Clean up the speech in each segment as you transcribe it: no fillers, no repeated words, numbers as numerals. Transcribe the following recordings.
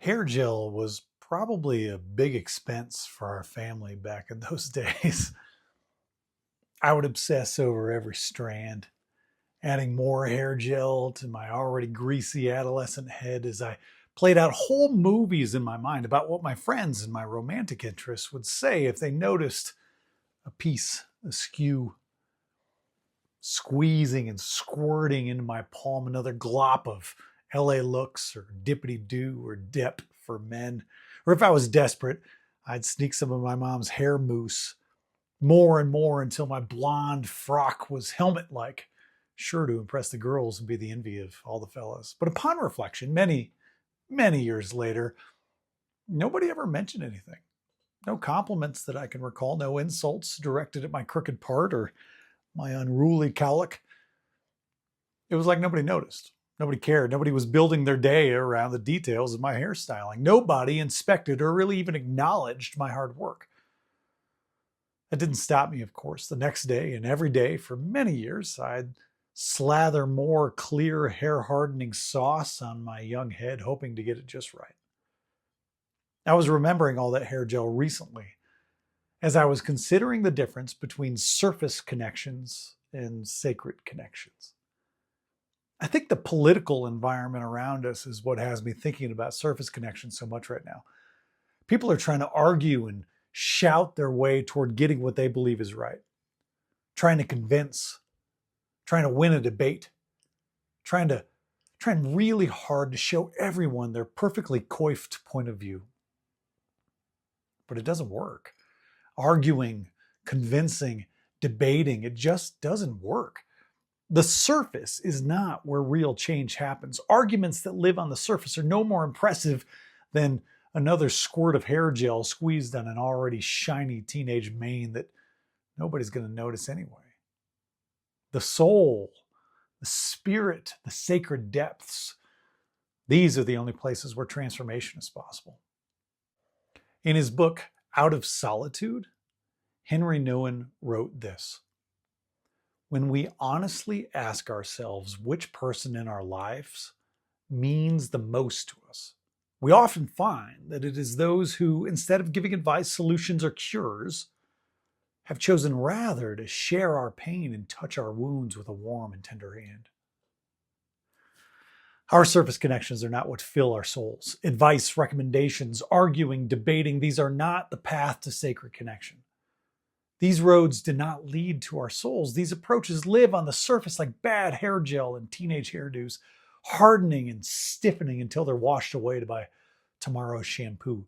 Hair gel was probably a big expense for our family back in those days. I would obsess over every strand, adding more hair gel to my already greasy adolescent head as I played out whole movies in my mind about what my friends and my romantic interests would say if they noticed a piece askew, squeezing and squirting into my palm another glop of LA looks or dippity doo or dip for men. Or if I was desperate, I'd sneak some of my mom's hair mousse more and more until my blonde frock was helmet like, sure to impress the girls and be the envy of all the fellas. But upon reflection, many years later, nobody ever mentioned anything. No compliments that I can recall, no insults directed at my crooked part or my unruly cowlick. It was like nobody noticed. Nobody cared. Nobody was building their day around the details of my hairstyling. Nobody inspected or really even acknowledged my hard work. That didn't stop me, of course. The next day and every day for many years, I'd slather more clear hair hardening sauce on my young head, hoping to get it just right. I was remembering all that hair gel recently as I was considering the difference between surface connections and sacred connections. I think the political environment around us is what has me thinking about surface connections so much right now. People are trying to argue and shout their way toward getting what they believe is right, trying to convince, trying to win a debate, trying really hard to show everyone their perfectly coiffed point of view. But it doesn't work. Arguing, convincing, debating, it just doesn't work. The surface is not where real change happens. Arguments that live on the surface are no more impressive than another squirt of hair gel squeezed on an already shiny teenage mane that nobody's going to notice anyway. The soul, the spirit, the sacred depths, these are the only places where transformation is possible. In his book, Out of Solitude, Henry Nouwen wrote this: when we honestly ask ourselves which person in our lives means the most to us, we often find that it is those who, instead of giving advice, solutions, or cures, have chosen rather to share our pain and touch our wounds with a warm and tender hand. Our surface connections are not what fill our souls. Advice, recommendations, arguing, debating, these are not the path to sacred connection. These roads do not lead to our souls. These approaches live on the surface like bad hair gel and teenage hairdos, hardening and stiffening until they're washed away by tomorrow's shampoo.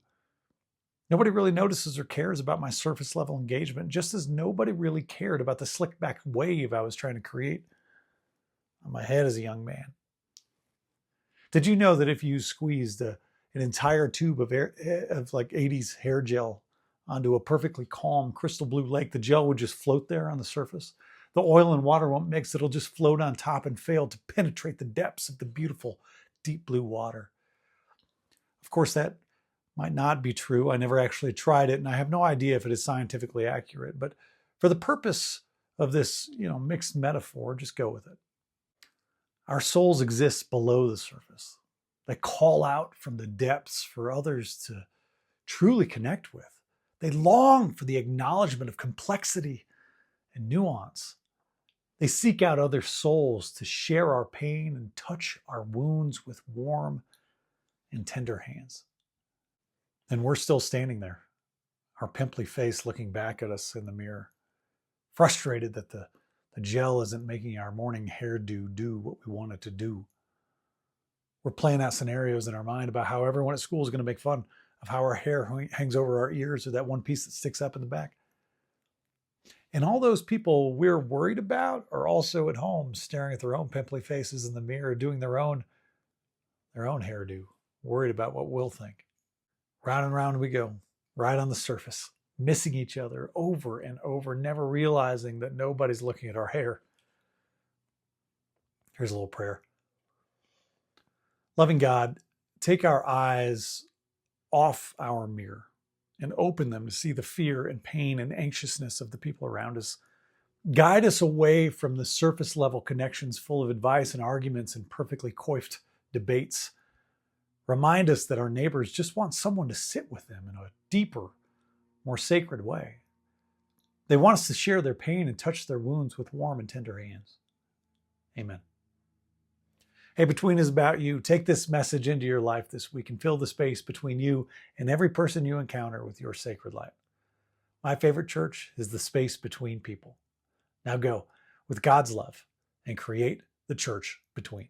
Nobody really notices or cares about my surface level engagement, just as nobody really cared about the slick back wave I was trying to create on my head as a young man. Did you know that if you squeezed an entire tube of like 80s hair gel onto a perfectly calm crystal blue lake, the gel would just float there on the surface? The oil and water won't mix. It'll just float on top and fail to penetrate the depths of the beautiful deep blue water. Of course, that might not be true. I never actually tried it, and I have no idea if it is scientifically accurate. But for the purpose of this, mixed metaphor, just go with it. Our souls exist below the surface. They call out from the depths for others to truly connect with. They long for the acknowledgement of complexity and nuance. They seek out other souls to share our pain and touch our wounds with warm and tender hands. And we're still standing there, our pimply face looking back at us in the mirror, frustrated that the gel isn't making our morning hairdo do what we want it to do. We're playing out scenarios in our mind about how everyone at school is going to make fun of how our hair hangs over our ears or that one piece that sticks up in the back. And all those people we're worried about are also at home staring at their own pimply faces in the mirror, doing their own hairdo, worried about what we'll think. Round and round we go, right on the surface, missing each other over and over, never realizing that nobody's looking at our hair. Here's a little prayer. Loving God, take our eyes off our mirror and open them to see the fear and pain and anxiousness of the people around us. Guide us away from the surface level connections full of advice and arguments and perfectly coiffed debates. Remind us that our neighbors just want someone to sit with them in a deeper, more sacred way. They want us to share their pain and touch their wounds with warm and tender hands. Amen. Hey, Between is about you. Take this message into your life this week and fill the space between you and every person you encounter with your sacred light. My favorite church is the space between people. Now go with God's love and create the church between.